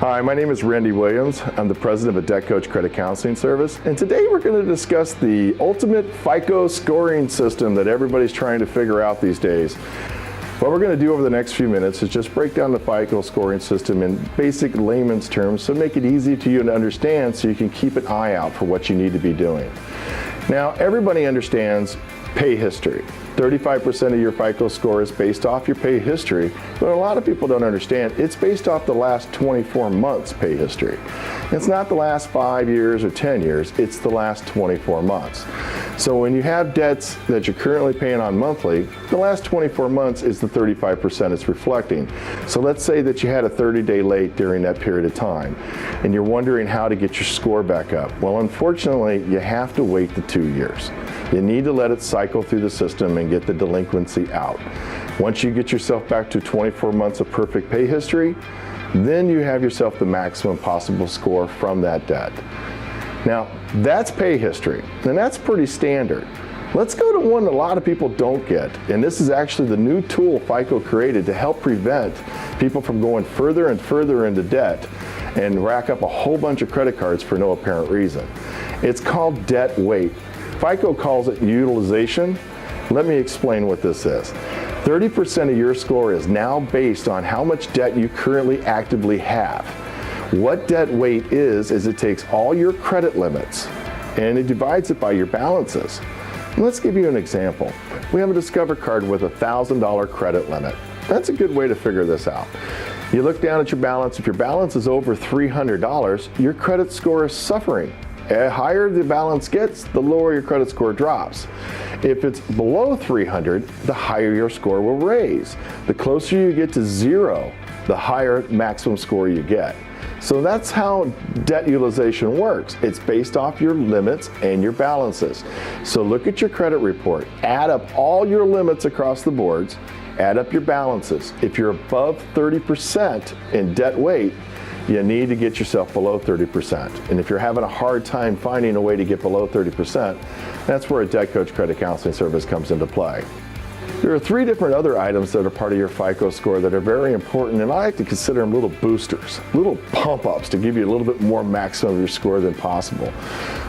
Hi, my name is Randy Williams. I'm the president of a Debt Coach Credit Counseling Service, and today we're going to discuss the ultimate FICO scoring system that everybody's trying to figure out these days. What we're going to do over the next few minutes is just break down the FICO scoring system in basic layman's terms to make it easy to you to understand so you can keep an eye out for what you need to be doing. Now, everybody understands pay history. 35% of your FICO score is based off your pay history, but a lot of people don't understand it's based off the last 24 months pay history. It's not the last 5 years or 10 years, it's the last 24 months. So when you have debts that you're currently paying on monthly, the last 24 months is the 35% it's reflecting. So let's say that you had a 30-day late during that period of time, and you're wondering how to get your score back up. Well, unfortunately, you have to wait the 2 years. You need to let it cycle through the system and get the delinquency out. Once you get yourself back to 24 months of perfect pay history, then you have yourself the maximum possible score from that debt. Now, that's pay history, and that's pretty standard. Let's go to one that a lot of people don't get, and this is actually the new tool FICO created to help prevent people from going further and further into debt and rack up a whole bunch of credit cards for no apparent reason. It's called debt weight. FICO calls it utilization. Let me explain what this is. 30% of your score is now based on how much debt you currently actively have. What debt weight is it takes all your credit limits and it divides it by your balances. Let's give you an example. We have a Discover card with a $1,000 credit limit. That's a good way to figure this out. You look down at your balance. If your balance is over $300, your credit score is suffering. The higher the balance gets, the lower your credit score drops. If it's below 300, the higher your score will raise. The closer you get to zero, the higher maximum score you get. So that's how debt utilization works. It's based off your limits and your balances. So look at your credit report, add up all your limits across the boards, add up your balances. If you're above 30% in debt weight, you need to get yourself below 30%. And if you're having a hard time finding a way to get below 30%, that's where a Debt Coach Credit Counseling Service comes into play. There are 3 different other items that are part of your FICO score that are very important, and I like to consider them little boosters, little pump-ups to give you a little bit more maximum of your score than possible.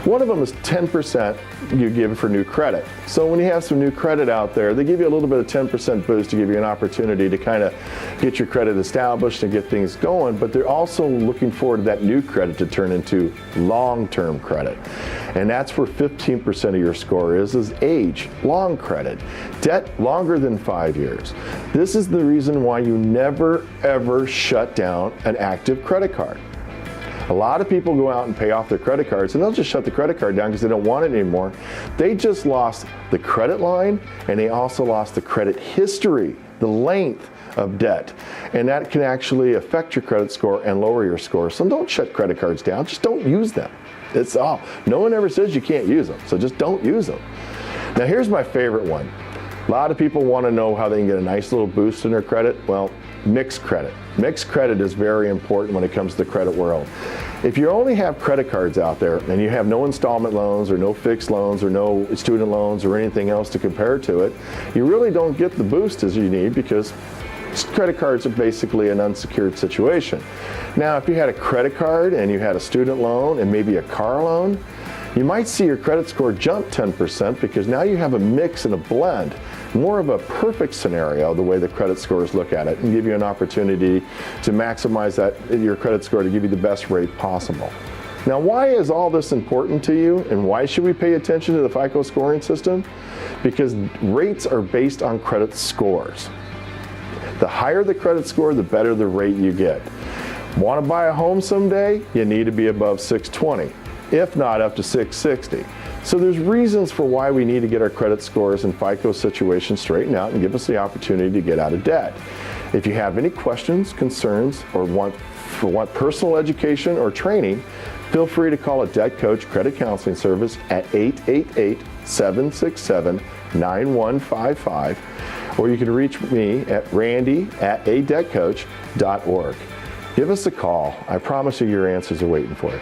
One of them is 10% you give for new credit. So when you have some new credit out there, they give you a little bit of 10% boost to give you an opportunity to kind of get your credit established and get things going, but they're also looking forward to that new credit to turn into long-term credit. And that's where 15% of your score is age, long credit, debt longer than 5 years. This is the reason why you never ever shut down an active credit card. A lot of people go out and pay off their credit cards and they'll just shut the credit card down because they don't want it anymore. They just lost the credit line and they also lost the credit history, the length of debt. And that can actually affect your credit score and lower your score. So don't shut credit cards down, just don't use them. It's all. No one ever says you can't use them, so just don't use them. Now here's my favorite one. A lot of people want to know how they can get a nice little boost in their credit. Well, mixed credit. Mixed credit is very important when it comes to the credit world. If you only have credit cards out there and you have no installment loans or no fixed loans or no student loans or anything else to compare to it, you really don't get the boost as you need because credit cards are basically an unsecured situation. Now, if you had a credit card and you had a student loan and maybe a car loan, you might see your credit score jump 10% because now you have a mix and a blend, more of a perfect scenario the way the credit scores look at it and give you an opportunity to maximize that your credit score to give you the best rate possible. Now, why is all this important to you and why should we pay attention to the FICO scoring system? Because rates are based on credit scores. The higher the credit score, the better the rate you get. Want to buy a home someday? You need to be above 620, if not up to 660. So there's reasons for why we need to get our credit scores and FICO situation straightened out and give us the opportunity to get out of debt. If you have any questions, concerns, or want personal education or training, feel free to call a Debt Coach Credit Counseling Service at 888-767-9155. Or you can reach me at randy@adebtcoach.org. Give us a call. I promise you your answers are waiting for you.